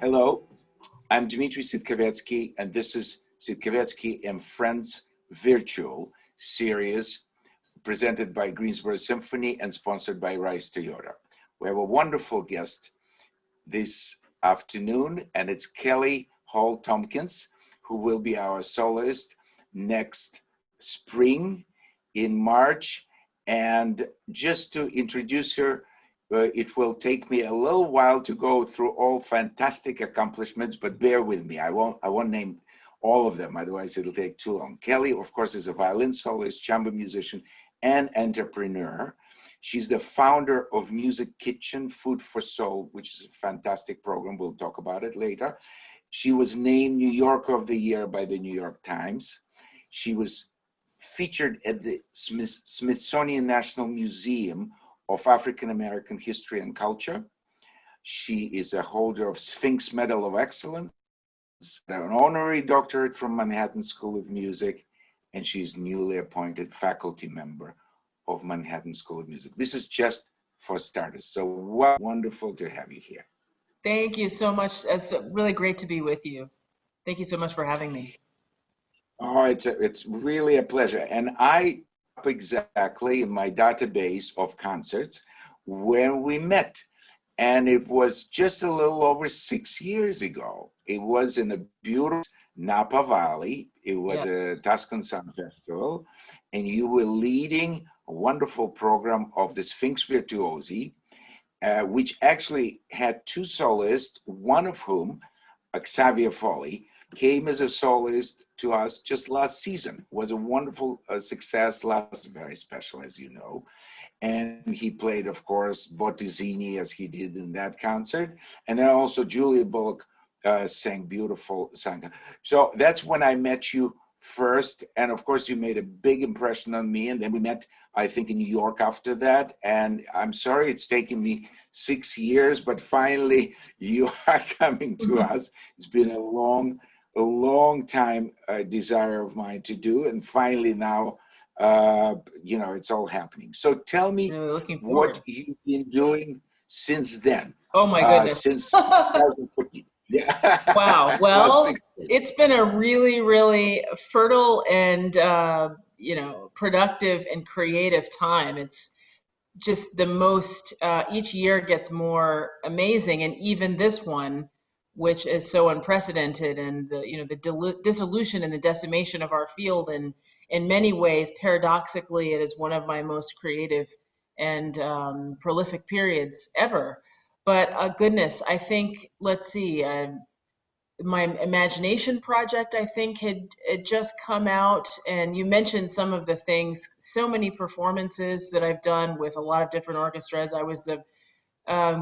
Hello, I'm Dmitry Sitkovetsky, and this is Sitkovetsky and Friends Virtual series presented by Greensboro Symphony and sponsored by Rice Toyota. We have a wonderful guest this afternoon, and it's Kelly Hall-Tompkins, who will be our soloist next spring in March. And just to introduce her, it will take me a little while to go through all fantastic accomplishments, but bear with me. I won't name all of them, otherwise it'll take too long. Kelly, of course, is a violin soloist, chamber musician, and entrepreneur. She's the founder of Music Kitchen, Food for Soul, which is a fantastic program. We'll talk about it later. She was named New Yorker of the Year by the New York Times. She was featured at the Smithsonian National Museum of African American History and Culture. She is a holder of Sphinx Medal of Excellence, an honorary doctorate from Manhattan School of Music, and she's newly appointed faculty member of Manhattan School of Music. This is just for starters. So wonderful to have you here. Thank you so much. It's really great to be with you. Thank you so much for having me. Oh, it's really a pleasure. And I exactly in my database of concerts when we met, and it was just a little over 6 years ago. It was in the beautiful Napa Valley. It was a Tuscan Sun Festival, and you were leading a wonderful program of the Sphinx Virtuosi, which actually had two soloists, one of whom, Xavier Foley, came as a soloist to us just last season. It was a wonderful success, very special, as you know. And he played, of course, Bottizzini as he did in that concert. And then also Julia Bullock sang beautiful song. So that's when I met you first. And of course, you made a big impression on me. And then we met, I think, in New York after that. And I'm sorry it's taken me 6 years, but finally you are coming to us. It's been a long time desire of mine to do, and finally now, it's all happening. So tell me what you've been doing since then. Oh my goodness. Since 2014. Yeah. Wow. Well, it's been a really fertile and, productive and creative time. It's just the most, each year gets more amazing. And even this one, which is so unprecedented, and the dissolution and the decimation of our field, and in many ways, paradoxically, it is one of my most creative and prolific periods ever. But goodness, I think, let's see, my imagination project, I think, had just come out, and you mentioned some of the things, so many performances that I've done with a lot of different orchestras. I was the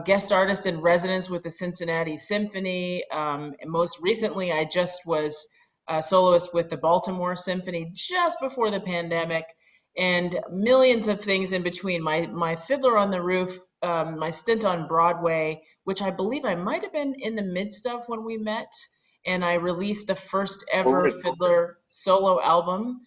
guest artist in residence with the Cincinnati Symphony. And most recently, I just was a soloist with the Baltimore Symphony just before the pandemic, and millions of things in between. My Fiddler on the Roof, my stint on Broadway, which I believe I might have been in the midst of when we met, and I released the first ever Fiddler solo album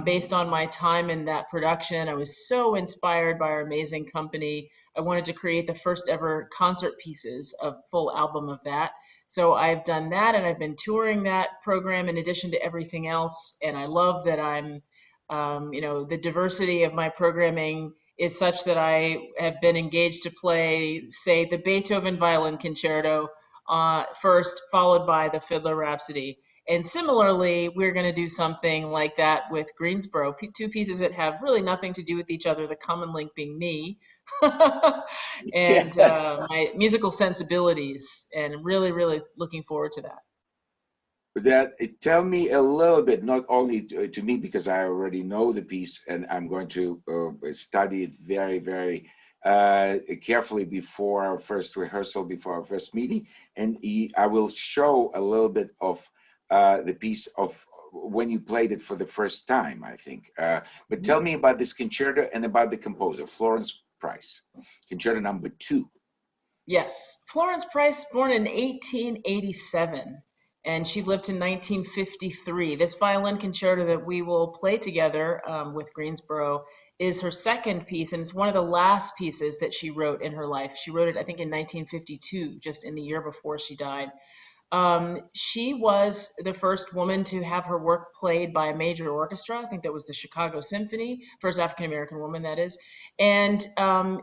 based on my time in that production. I was so inspired by our amazing company. I wanted to create the first ever concert pieces, a full album of that. So I've done that, and I've been touring that program in addition to everything else. And I love that I'm, the diversity of my programming is such that I have been engaged to play, say, the Beethoven Violin Concerto first, followed by the Fiddler Rhapsody. And similarly, we're going to do something like that with Greensboro, two pieces that have really nothing to do with each other, the common link being me and my musical sensibilities, and really looking forward to that. Tell me a little bit, not only to me, because I already know the piece and I'm going to study it very carefully before our first rehearsal, before our first meeting, and I will show a little bit of the piece of when you played it for the first time, I think. But tell me about this concerto and about the composer, Florence Price, Concerto number 2. Yes, Florence Price, born in 1887, and she lived in 1953. This violin concerto that we will play together with Greensboro is her second piece, and it's one of the last pieces that she wrote in her life. She wrote it, I think, in 1952, just in the year before she died. She was the first woman to have her work played by a major orchestra. I think that was the Chicago Symphony, first African American woman, that is. And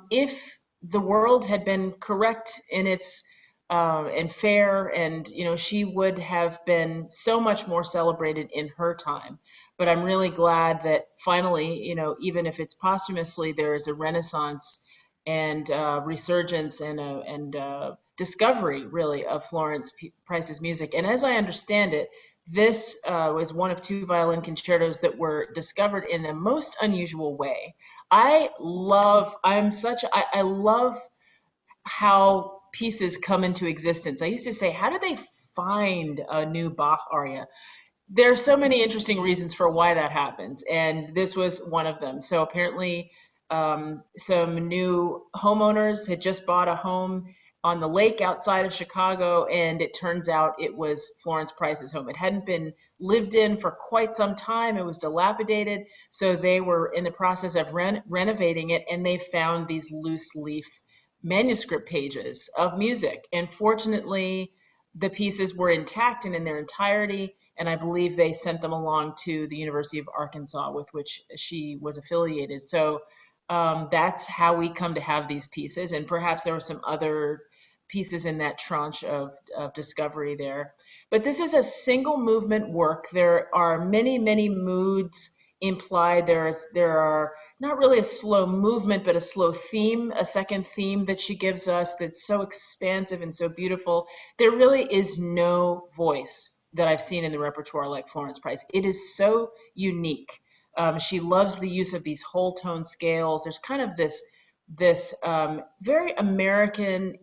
if the world had been correct in its and fair, and she would have been so much more celebrated in her time. But I'm really glad that finally, even if it's posthumously, there is a renaissance and resurgence and discovery, really, of Florence Price's music. And as I understand it, this was one of two violin concertos that were discovered in a most unusual way. I love how pieces come into existence. I used to say, how do they find a new Bach aria? There are so many interesting reasons for why that happens, and this was one of them. So apparently, some new homeowners had just bought a home on the lake outside of Chicago, and it turns out it was Florence Price's home. It hadn't been lived in for quite some time. It was dilapidated, so they were in the process of renovating it, and they found these loose leaf manuscript pages of music. And fortunately, the pieces were intact and in their entirety, and I believe they sent them along to the University of Arkansas, with which she was affiliated. So that's how we come to have these pieces, and perhaps there were some other pieces in that tranche of discovery there. But this is a single movement work. There are many, many moods implied. There are not really a slow movement, but a slow theme, a second theme that she gives us that's so expansive and so beautiful. There really is no voice that I've seen in the repertoire like Florence Price. It is so unique. She loves the use of these whole tone scales. There's kind of this very American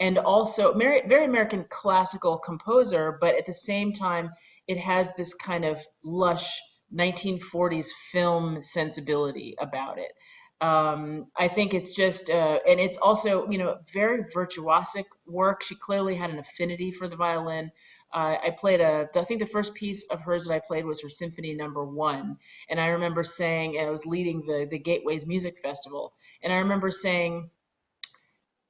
and also very American classical composer, but at the same time, it has this kind of lush 1940s film sensibility about it. I think it's just, and it's also, very virtuosic work. She clearly had an affinity for the violin. I think the first piece of hers that I played was her Symphony No. 1. And I remember saying, and I was leading the Gateways Music Festival, and I remember saying,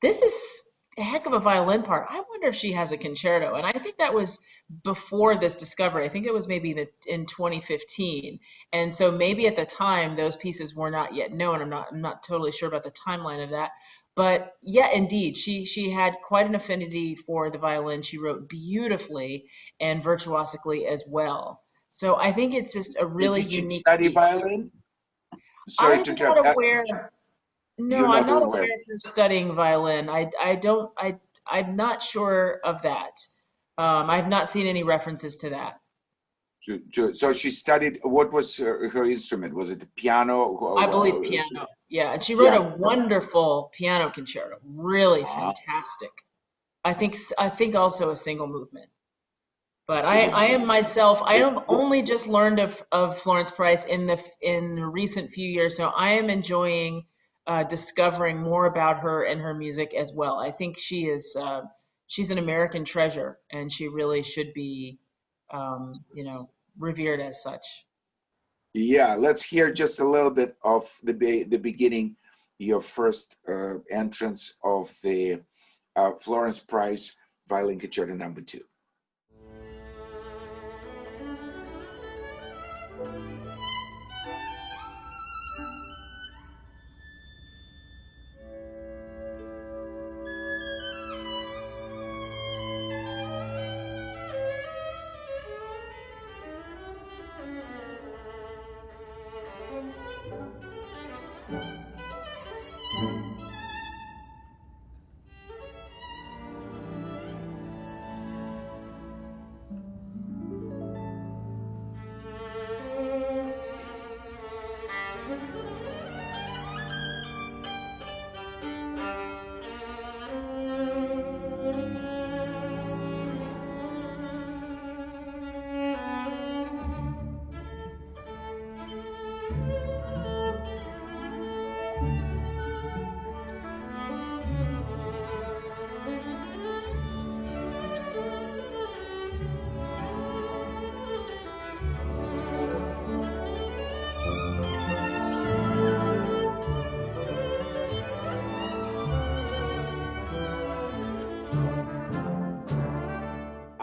this is a heck of a violin part. I wonder if she has a concerto. And I think that was before this discovery. I think it was maybe in 2015. And so maybe at the time those pieces were not yet known. I'm not totally sure about the timeline of that. But yeah, indeed, she had quite an affinity for the violin. She wrote beautifully and virtuosically as well. So I think it's just a really Did she unique study piece. violin? Sorry I'm to not interrupt. aware. You're No, I'm not not aware. aware of her studying violin. I'm not sure of that. I've not seen any references to that. So she studied. What was her instrument? Was it the piano? I believe piano. Yeah, and she wrote a Piano. wonderful piano concerto. Really Ah, fantastic. I think also a single movement. But single I am movement. myself, I Yeah. have only just learned of Florence Price in the recent few years, so I am enjoying discovering more about her and her music as well. I think she's an American treasure, and she really should be, revered as such. Yeah, let's hear just a little bit of the beginning, your first entrance of the Florence Price Violin Concerto No. 2.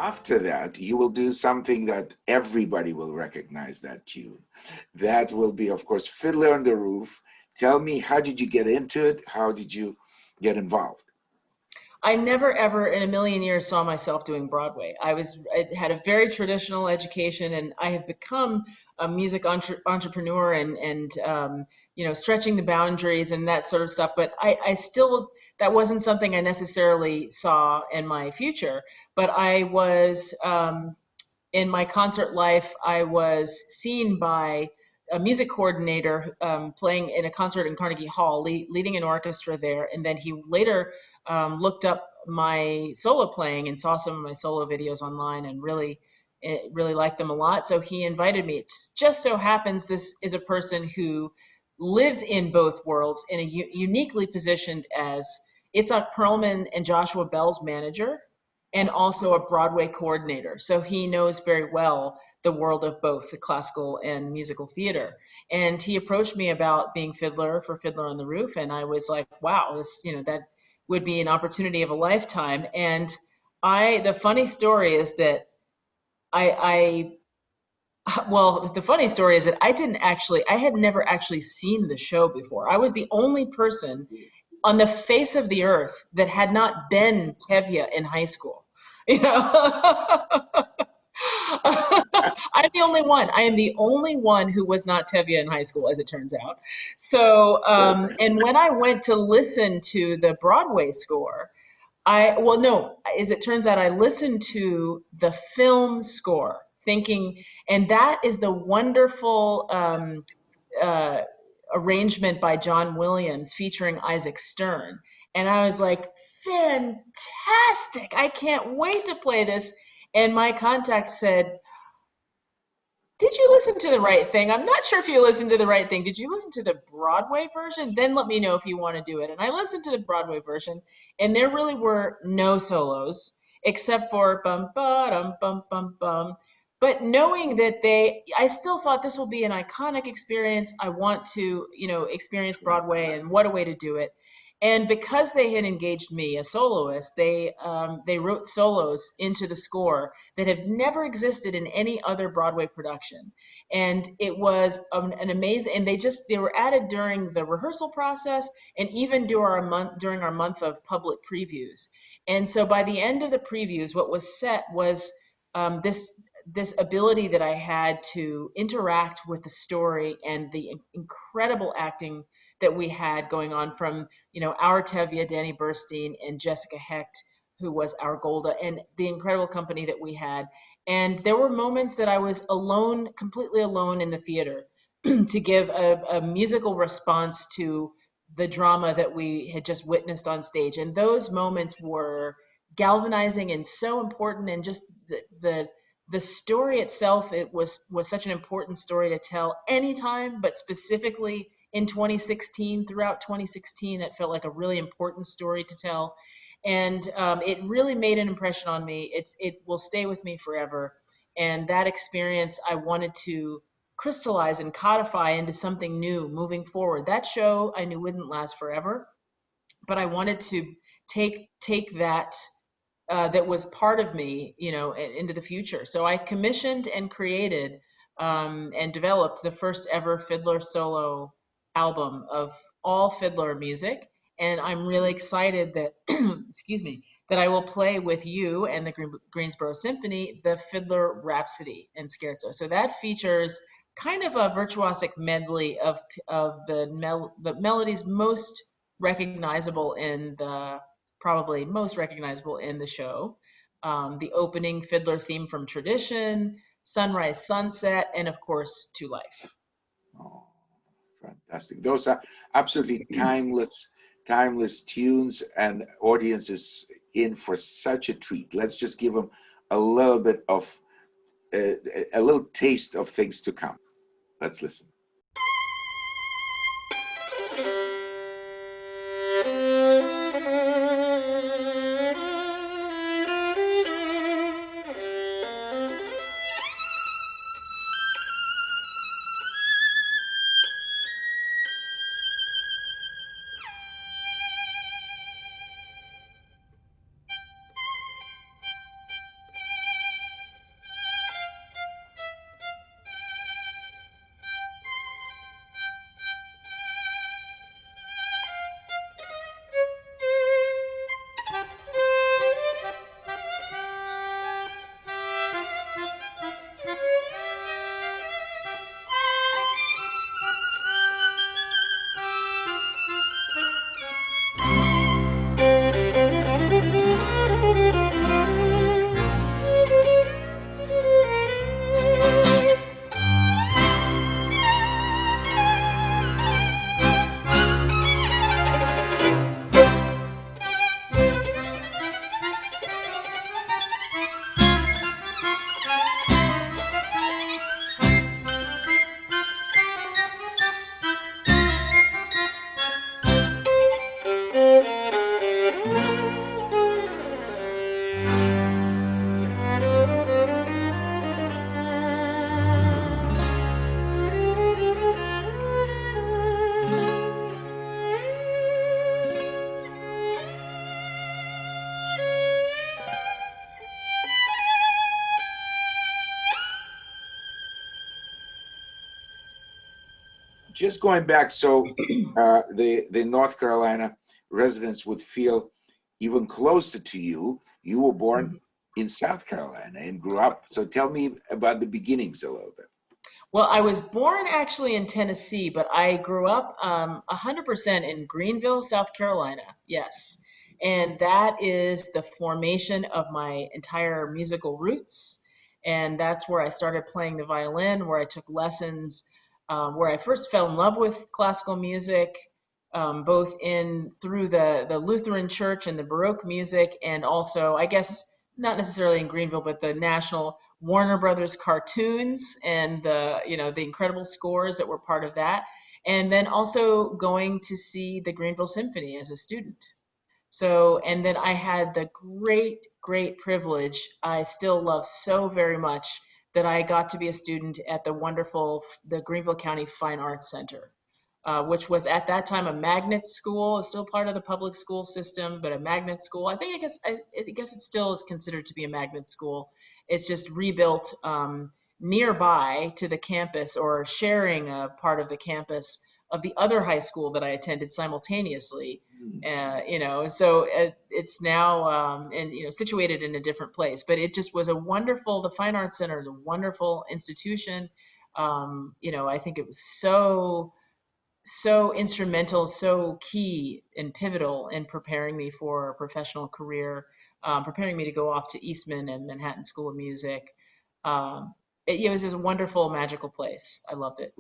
after that, you will do something that everybody will recognize that tune. That will be, of course, Fiddler on the Roof. Tell me, how did you get into it? How did you get involved? I never ever in a million years saw myself doing Broadway. I had a very traditional education, and I have become a music entrepreneur and stretching the boundaries and that sort of stuff. But I still, that wasn't something I necessarily saw in my future. But I was in my concert life, I was seen by a music coordinator playing in a concert in Carnegie Hall, leading an orchestra there. And then he later looked up my solo playing and saw some of my solo videos online and really liked them a lot. So he invited me. It just so happens this is a person who lives in both worlds in a uniquely positioned as Itzhak Perlman and Joshua Bell's manager and also a Broadway coordinator. So he knows very well the world of both the classical and musical theater. And he approached me about being Fiddler for Fiddler on the Roof. And I was like, wow, that would be an opportunity of a lifetime. And the funny story is that the funny story is that I had never actually seen the show before. I was the only person on the face of the earth that had not been Tevye in high school. You know, I'm the only one. I am the only one who was not Tevye in high school, as it turns out. So, and when I went to listen to the Broadway score, no, as it turns out, I listened to the film score, thinking, and that is the wonderful uh, arrangement by John Williams featuring Isaac Stern. And I was like, fantastic! I can't wait to play this. And my contact said, did you listen to the right thing? I'm not sure if you listened to the right thing. Did you listen to the Broadway version? Then let me know if you want to do it. And I listened to the Broadway version, and there really were no solos except for bum ba dum bum bum bum. But knowing that I still thought this will be an iconic experience. I want to, experience Broadway, and what a way to do it. And because they had engaged me, a soloist, they wrote solos into the score that have never existed in any other Broadway production. And it was an amazing, and they were added during the rehearsal process and even during our month of public previews. And so by the end of the previews, what was set was this ability that I had to interact with the story and the incredible acting that we had going on from, our Tevye, Danny Burstein, and Jessica Hecht, who was our Golda, and the incredible company that we had. And there were moments that I was alone, completely alone in the theater to give a musical response to the drama that we had just witnessed on stage. And those moments were galvanizing and so important, and just the story itself, it was such an important story to tell anytime, but specifically in 2016, throughout 2016, it felt like a really important story to tell. And it really made an impression on me. It will stay with me forever. And that experience, I wanted to crystallize and codify into something new moving forward. That show I knew wouldn't last forever, but I wanted to take that that was part of me, into the future. So I commissioned and created and developed the first ever Fiddler solo album of all Fiddler music. And I'm really excited that, excuse me, that I will play with you and the Greensboro Symphony the Fiddler Rhapsody and Scherzo. So that features kind of a virtuosic medley of the melodies most recognizable in the probably most recognizable in the show. The opening Fiddler theme from Tradition, Sunrise Sunset, and of course, To Life. Oh, fantastic. Those are absolutely timeless tunes, and audiences in for such a treat. Let's just give them a little bit of, a little taste of things to come. Let's listen. just going back, so the North Carolina residents would feel even closer to you. You were born in South Carolina and grew up. So tell me about the beginnings a little bit. Well, I was born actually in Tennessee, but I grew up 100% in Greenville, South Carolina. Yes. And that is the formation of my entire musical roots. And that's where I started playing the violin, where I took lessons, where I first fell in love with classical music, both in through the Lutheran Church and the Baroque music, and also, I guess, not necessarily in Greenville, but the national Warner Brothers cartoons and the incredible scores that were part of that. And then also going to see the Greenville Symphony as a student. So, and then I had the great privilege, I still love so very much, that I got to be a student at the Greenville County Fine Arts Center, which was at that time a magnet school. It's still part of the public school system, but a magnet school. I guess it still is considered to be a magnet school. It's just rebuilt nearby to the campus, or sharing a part of the campus of the other high school that I attended simultaneously. So it's now situated in a different place. But it just was the Fine Arts Center is a wonderful institution. I think it was so instrumental, so key and pivotal in preparing me for a professional career, preparing me to go off to Eastman and Manhattan School of Music. It was just a wonderful, magical place. I loved it.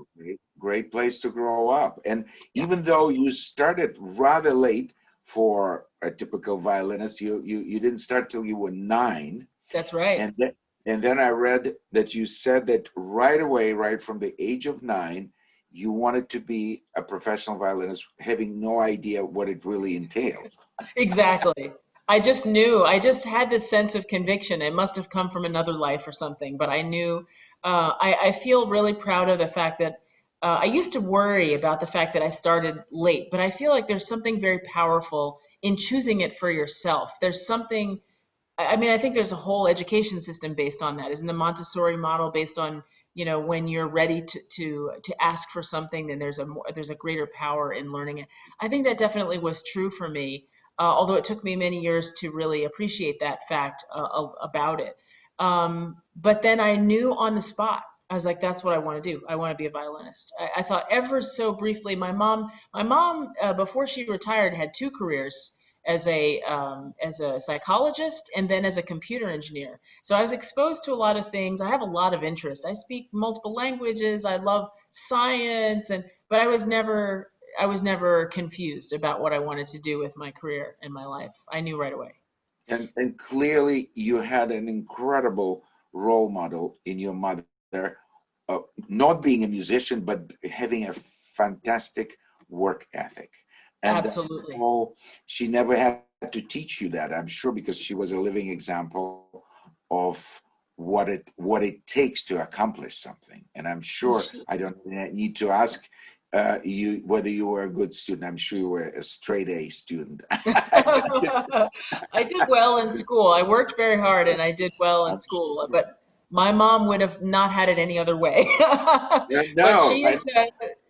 Great place to grow up. And even though you started rather late for a typical violinist, you didn't start till you were 9. That's right. And then I read that you said that right away, right from the age of 9, you wanted to be a professional violinist, having no idea what it really entailed. Exactly. I just knew. I just had this sense of conviction. It must have come from another life or something, but I knew. I feel really proud of the fact that I used to worry about the fact that I started late, but I feel like there's something very powerful in choosing it for yourself. There's something. I mean, I think there's a whole education system based on that. Isn't the Montessori model based on, when you're ready to ask for something, then there's a greater power in learning it. I think that definitely was true for me, although it took me many years to really appreciate that fact about it. But then I knew on the spot. I was like, that's what I want to do. I want to be a violinist. I thought ever so briefly. My mom, before she retired, had 2 careers as a psychologist and then as a computer engineer. So I was exposed to a lot of things. I have a lot of interest. I speak multiple languages. I love science, but I was never confused about what I wanted to do with my career and my life. I knew right away. And clearly you had an incredible role model in your mother, not being a musician, but having a fantastic work ethic. And Absolutely. she never had to teach you that, I'm sure, because she was a living example of what it takes to accomplish something. And I'm sure I don't need to ask you whether you were a good student. I'm sure you were a straight A student. I did well in school. I worked very hard and I did well in school, but my mom would have not had it any other way. But No,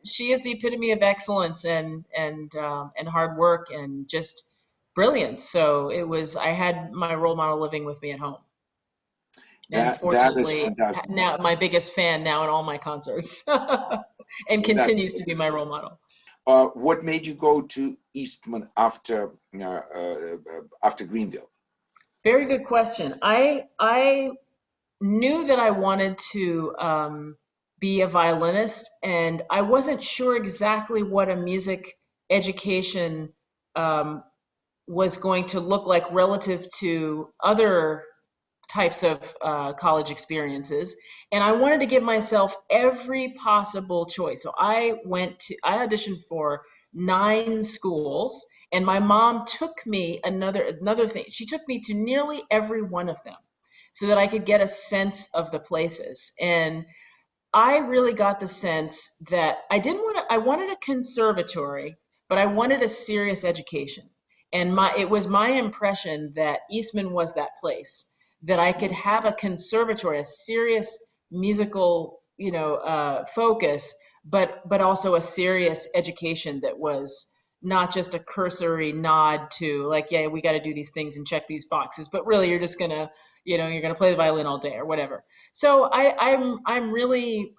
she is the epitome of excellence and hard work and just brilliance. So I had my role model living with me at home. And that is fortunately, fantastic. now my biggest fan now in all my concerts, and That's continues to be my role model. what made you go to Eastman after Greenville? Very good question. I knew that I wanted to be a violinist, and I wasn't sure exactly what a music education um, was going to look like relative to other types of college experiences. And I wanted to give myself every possible choice. So I auditioned for 9 schools, and my mom took me another thing. She took me to nearly every one of them so that I could get a sense of the places. And I really got the sense that I wanted a conservatory, but I wanted a serious education. And it was my impression that Eastman was that place, that I could have a conservatory, a serious musical, focus, but also a serious education that was not just a cursory nod to like, yeah, we got to do these things and check these boxes, but really you're just gonna, you're gonna play the violin all day or whatever. So I'm really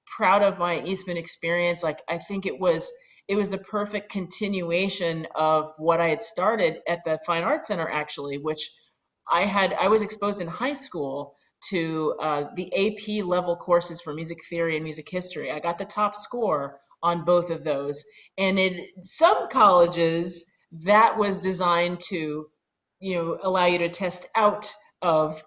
proud of my Eastman experience. Like I think it was the perfect continuation of what I had started at the Fine Arts Center actually, which I was exposed in high school to the AP level courses for music theory and music history. I got the top score on both of those. And in some colleges, that was designed to, allow you to test out of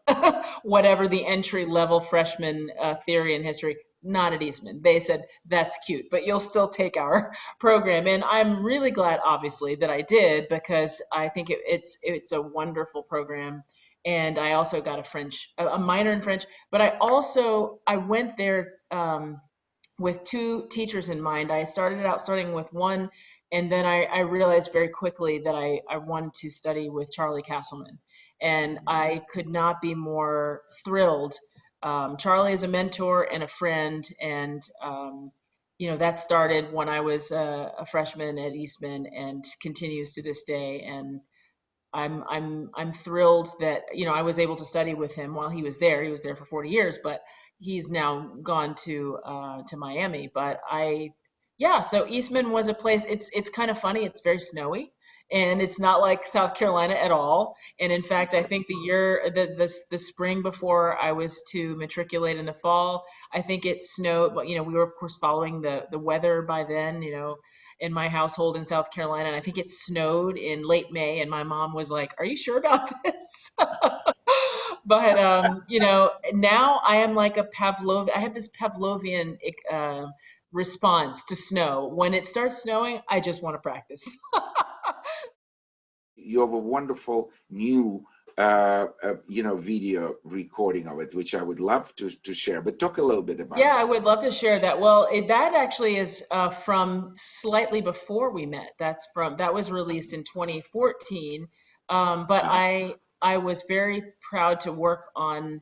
whatever the entry level freshman theory and history. Not at Eastman. They said that's cute, but you'll still take our program. And I'm really glad, obviously, that I did because I think it's a wonderful program. And I also got a minor in French, but I went there with two teachers in mind. I started out starting with one, and then I realized very quickly that I wanted to study with Charlie Castleman. And I could not be more thrilled. Charlie is a mentor and a friend, and that started when I was a freshman at Eastman and continues to this day. And I'm thrilled that I was able to study with him while he was there. He was there for 40 years, but he's now gone to Miami. But yeah. So Eastman was a place. It's kind of funny. It's very snowy, and it's not like South Carolina at all. And in fact, I think the spring before I was to matriculate in the fall, I think it snowed. But we were of course following the weather by then. In my household in South Carolina. And I think it snowed in late May, and my mom was like, "Are you sure about this?" But now I am like I have this Pavlovian response to snow. When it starts snowing, I just want to practice. You have a wonderful new video recording of it, which I would love to share. But talk a little bit about Yeah, I that. would love to share that. Well, that actually is from slightly before we met. That was released in 2014. But Uh-huh. I was very proud to work on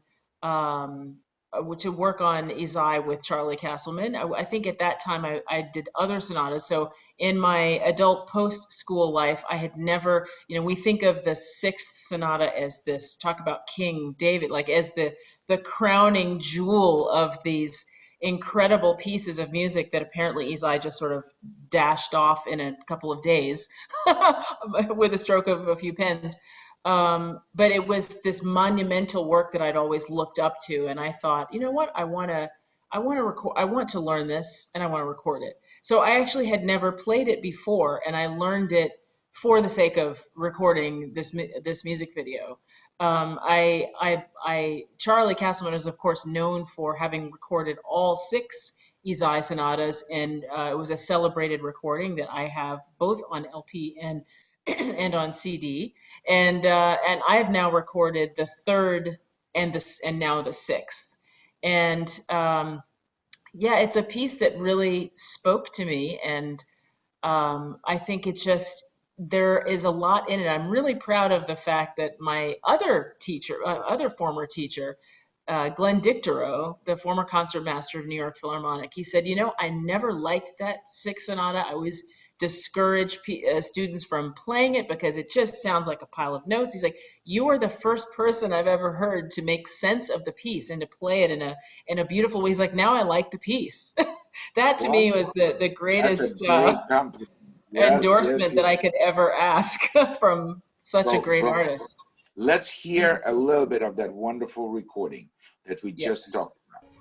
Izai with Charlie Castleman. I think at that time I did other sonatas. So in my adult post-school life, I had never, we think of the Sixth Sonata as this, talk about King David, like as the crowning jewel of these incredible pieces of music that apparently Izai just sort of dashed off in a couple of days with a stroke of a few pens. But it was this monumental work that I'd always looked up to, and I thought, you know what, I want to learn this, and I want to record it. So I actually had never played it before, and I learned it for the sake of recording this music video. Charlie Castleman is of course known for having recorded all six Izai sonatas, and it was a celebrated recording that I have both on LP and and on CD. And I have now recorded the third and now the sixth. And yeah, it's a piece that really spoke to me, and I think it's just there is a lot in it. I'm really proud of the fact that my other former teacher, Glenn Dictorow, the former concertmaster of New York Philharmonic, he said, I never liked that Sixth Sonata. I always discouraged students from playing it because it just sounds like a pile of notes. He's like, you are the first person I've ever heard to make sense of the piece and to play it in a beautiful way. He's like, now I like the piece. That to me Well, was the that's a greatest big compliment. Yes, yes, endorsement that I yes. could ever ask from such a great From artist. Let's Thank you hear so a much. little bit of that wonderful recording that we just Yes. talked about.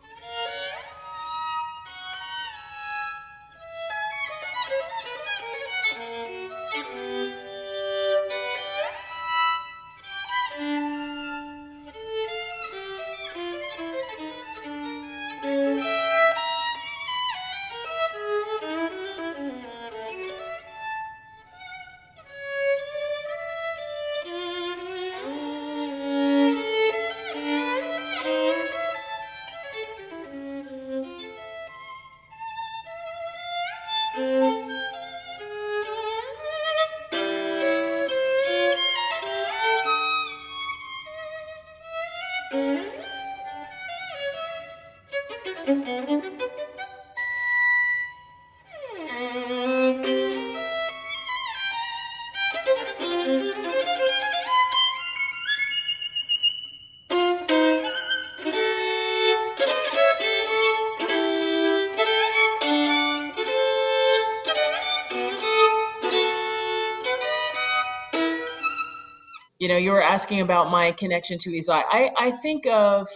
you were asking about my connection to Isai. I think of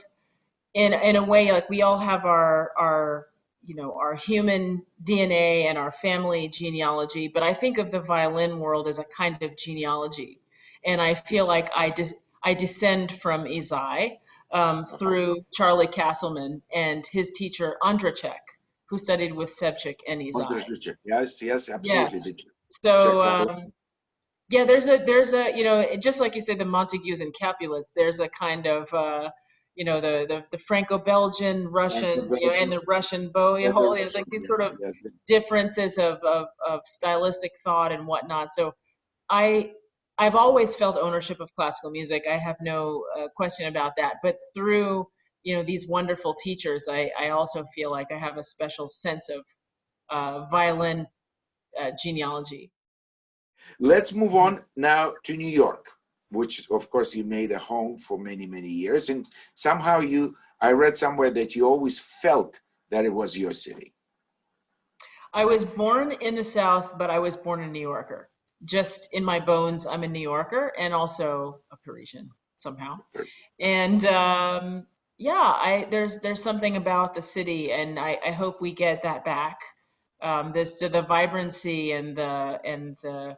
in a way like we all have our human DNA and our family genealogy, but I think of the violin world as a kind of genealogy, and I feel like I descend from Isai through Charlie Castleman and his teacher Andrachek, who studied with Sevcik and Oh, Isai. there's Richard. Yes, yes, absolutely. Yes. Czech So Republic. yeah, there's a just like you say, the Montagues and Capulets, there's a kind of the Franco-Belgian, Russian, and the Russian Yeah, the Bohemian, Russian, like these sort yes, of yes. differences of stylistic thought and whatnot. So I I've always felt ownership of classical music. I have no question about that. But through these wonderful teachers, I also feel like I have a special sense of violin genealogy. Let's move on now to New York, which of course you made a home for many, many years. And somehow I read somewhere that you always felt that it was your city. I was born in the South, but I was born a New Yorker. Just in my bones, I'm a New Yorker and also a Parisian somehow. And yeah, there's something about the city, and I hope we get that back. This the vibrancy and the.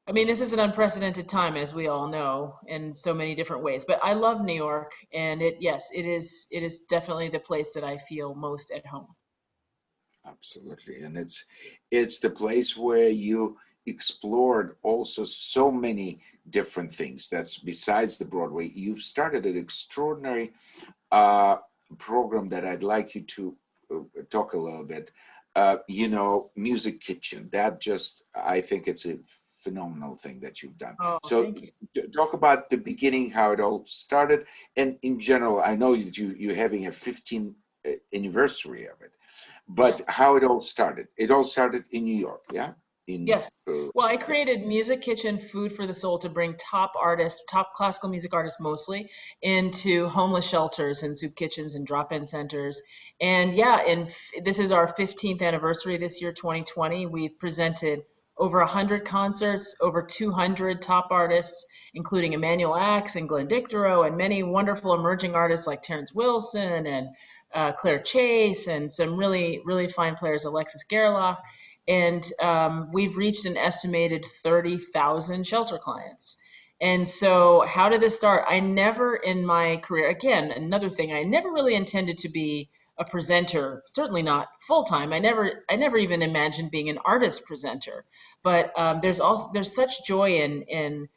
I mean, this is an unprecedented time, as we all know, in so many different ways. But I love New York, and yes, it is definitely the place that I feel most at home. Absolutely. And it's the place where you explored also so many different things. That's besides the Broadway. You've started an extraordinary program that I'd like you to talk a little bit. Music Kitchen. That just, I think it's a phenomenal thing that you've done. Oh, So thank you. talk about the beginning, how it all started. And in general, I know that you're having a 15th anniversary of it. Yeah. But how it all started? It all started in New York, yeah? In Yes. Well, I created Music Kitchen Food for the Soul to bring top artists, top classical music artists mostly, into homeless shelters and soup kitchens and drop-in centers. And yeah, this is our 15th anniversary this year, 2020. We've presented over 100 concerts, over 200 top artists, including Emmanuel Axe and Glenn Dictorow, and many wonderful emerging artists like Terrence Wilson and Claire Chase, and some really, really fine players, Alexis Gerlach. And we've reached an estimated 30,000 shelter clients. And so, how did this start? I never in my career, again, another thing, I never really intended to be a presenter, certainly not full time. I never even imagined being an artist presenter. But there's such joy in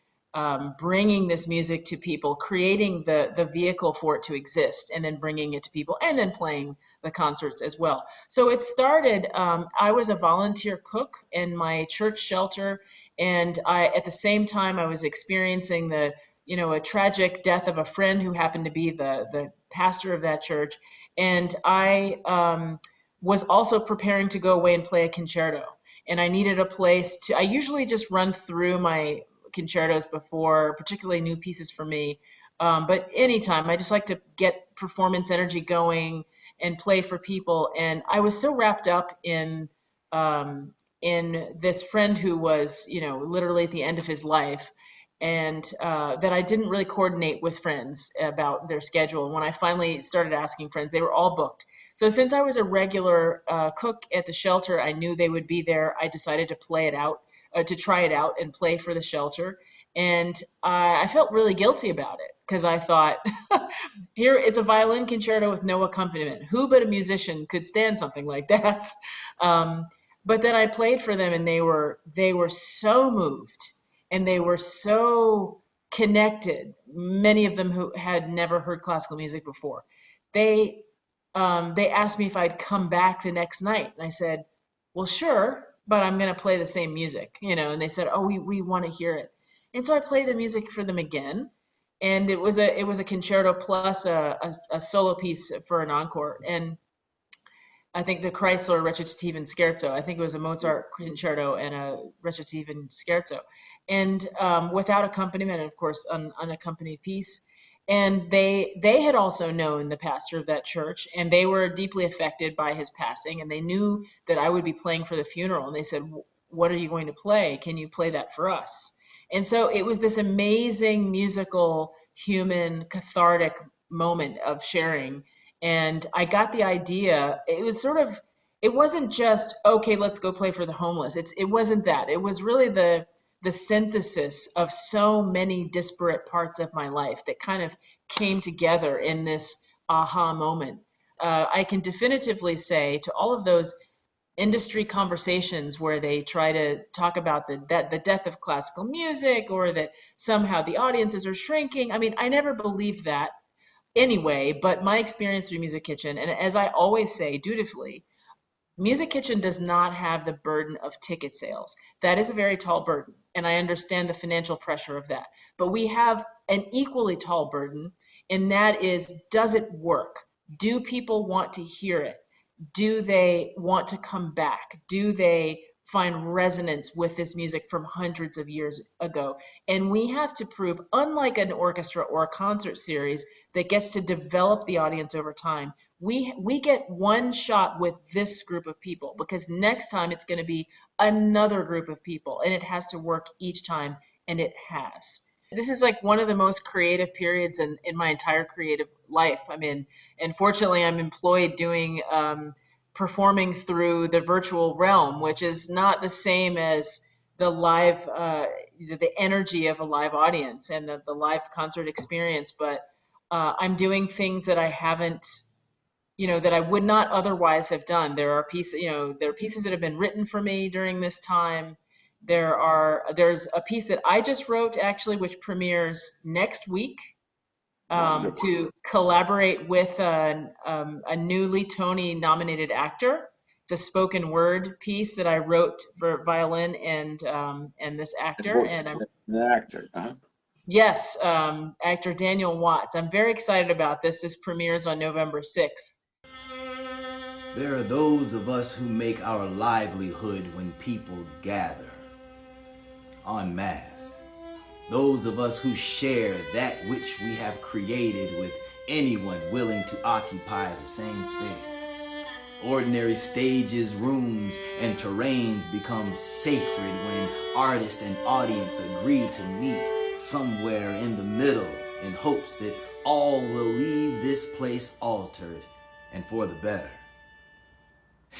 bringing this music to people, creating the vehicle for it to exist, and then bringing it to people, and then playing the concerts as well. So it started. I was a volunteer cook in my church shelter, and at the same time I was experiencing a tragic death of a friend who happened to be the pastor of that church, and I was also preparing to go away and play a concerto. And I needed a place to. I usually just run through my concertos before, particularly new pieces for me. But anytime, I just like to get performance energy going and play for people. And I was so wrapped up in this friend who was, literally at the end of his life, and that I didn't really coordinate with friends about their schedule. And when I finally started asking friends, they were all booked. So since I was a regular cook at the shelter, I knew they would be there. I decided to play it out, to try it out and play for the shelter. And I felt really guilty about it because I thought, here it's a violin concerto with no accompaniment. Who but a musician could stand something like that? Um, but then I played for them, and they were so moved, and they were so connected. Many of them who had never heard classical music before, they they asked me if I'd come back the next night, and I said, "Well, sure, but I'm going to play the same music, And they said, "Oh, we want to hear it," and so I played the music for them again, and it was a concerto plus a solo piece for an encore, and I think the Chrysler Recitative and Scherzo. I think it was a Mozart concerto and a Recitative and Scherzo, and without accompaniment, and of course, unaccompanied piece. And they had also known the pastor of that church, and they were deeply affected by his passing, and they knew that I would be playing for the funeral. And they said, "What are you going to play? Can you play that for us?" And so it was this amazing musical, human, cathartic moment of sharing. And I got the idea. It was sort of, it wasn't just, okay, let's go play for the homeless. It wasn't that. It was really the synthesis of so many disparate parts of my life that kind of came together in this aha moment. I can definitively say to all of those industry conversations where they try to talk about the death of classical music, or that somehow the audiences are shrinking. I mean, I never believed that anyway, but my experience through Music Kitchen, and as I always say dutifully, Music Kitchen does not have the burden of ticket sales. That is a very tall burden, and I understand the financial pressure of that. But we have an equally tall burden, and that is, does it work? Do people want to hear it? Do they want to come back? Do they find resonance with this music from hundreds of years ago? And we have to prove, unlike an orchestra or a concert series that gets to develop the audience over time, we get one shot with this group of people, because next time it's going to be another group of people, and it has to work each time, and it has. This is like one of the most creative periods in my entire creative life. I mean, and fortunately, I'm employed doing performing through the virtual realm, which is not the same as the live, the energy of a live audience and the live concert experience. But I'm doing things that I haven't, that I would not otherwise have done. There are pieces, there are pieces that have been written for me during this time. There's a piece that I just wrote actually, which premieres next week, Wonderful. to collaborate with a newly Tony nominated actor. It's a spoken word piece that I wrote for violin and this And actor. voice, And I'm, an actor. Uh-huh. yes, actor Daniel Watts. I'm very excited about this. This premieres on November 6th. There are those of us who make our livelihood when people gather en masse. Those of us who share that which we have created with anyone willing to occupy the same space. Ordinary stages, rooms, and terrains become sacred when artist and audience agree to meet somewhere in the middle in hopes that all will leave this place altered and for the better.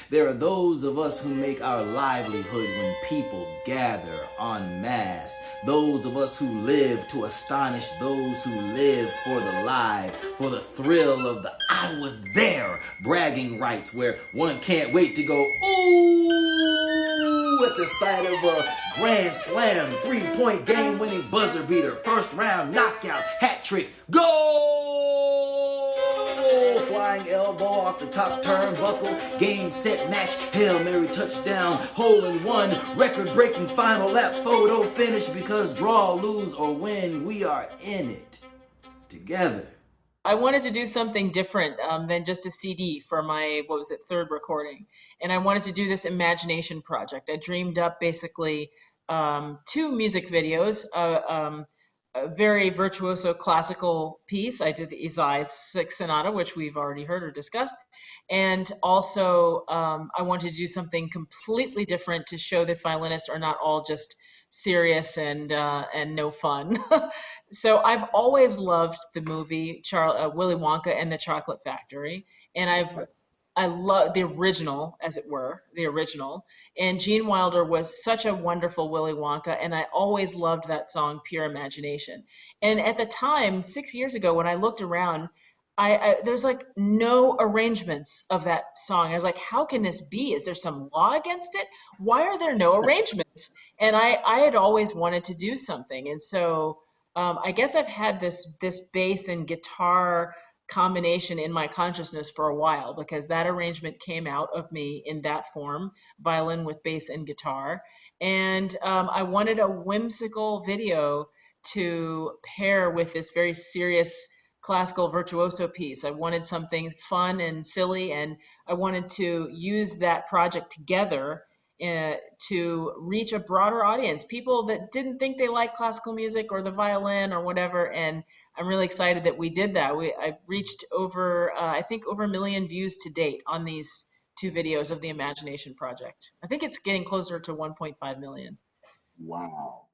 There are those of us who make our livelihood when people gather en masse. Those of us who live to astonish those who live for the live, for the thrill of the I was there bragging rights, where one can't wait to go ooh at the sight of a grand slam, 3-point game-winning buzzer beater, first round knockout, hat trick, goal! Flying elbow off the top turnbuckle, game, set, match, Hail Mary touchdown, hole in one, record-breaking final lap photo finish, because draw, lose, or win, we are in it together. I wanted to do something different than just a CD for my, third recording. And I wanted to do this imagination project. I dreamed up basically two music videos, a very virtuoso classical piece. I did the Isaiah Sixth Sonata, which we've already heard or discussed. And also, I wanted to do something completely different to show that violinists are not all just serious and no fun. So I've always loved the movie Willy Wonka and the Chocolate Factory, and I love the original, as it were, the original. And Gene Wilder was such a wonderful Willy Wonka, and I always loved that song, Pure Imagination. And at the time, 6 years ago, when I looked around, there's like no arrangements of that song. I was like, how can this be? Is there some law against it? Why are there no arrangements? And I had always wanted to do something. And so I guess I've had this bass and guitar combination in my consciousness for a while, because that arrangement came out of me in that form, violin with bass and guitar. And I wanted a whimsical video to pair with this very serious classical virtuoso piece. I wanted something fun and silly, and I wanted to use that project together to reach a broader audience, people that didn't think they liked classical music or the violin or whatever. And I'm really excited that we did that. I reached over, I think, over 1 million views to date on these two videos of the Imagination Project. I think it's getting closer to 1.5 million. Wow.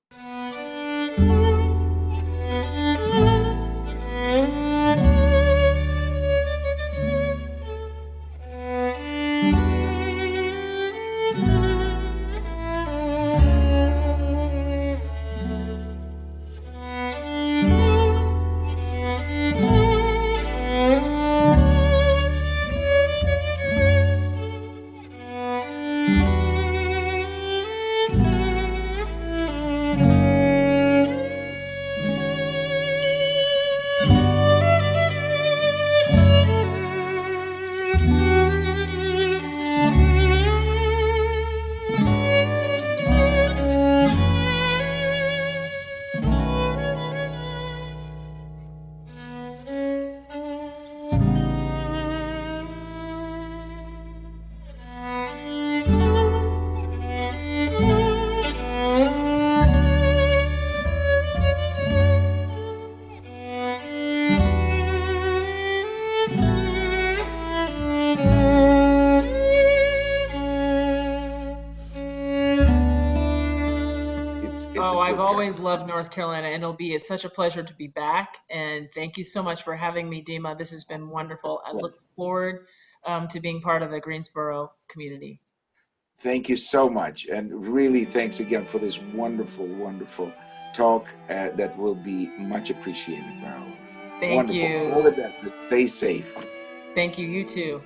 always loved North Carolina, and it'll be such a pleasure to be back. And thank you so much for having me, Dima. This has been wonderful. I look forward to being part of the Greensboro community. Thank you so much. And really, thanks again for this wonderful, wonderful talk that will be much appreciated by all of us. Thank you. All the best. Stay safe. Thank you. You too.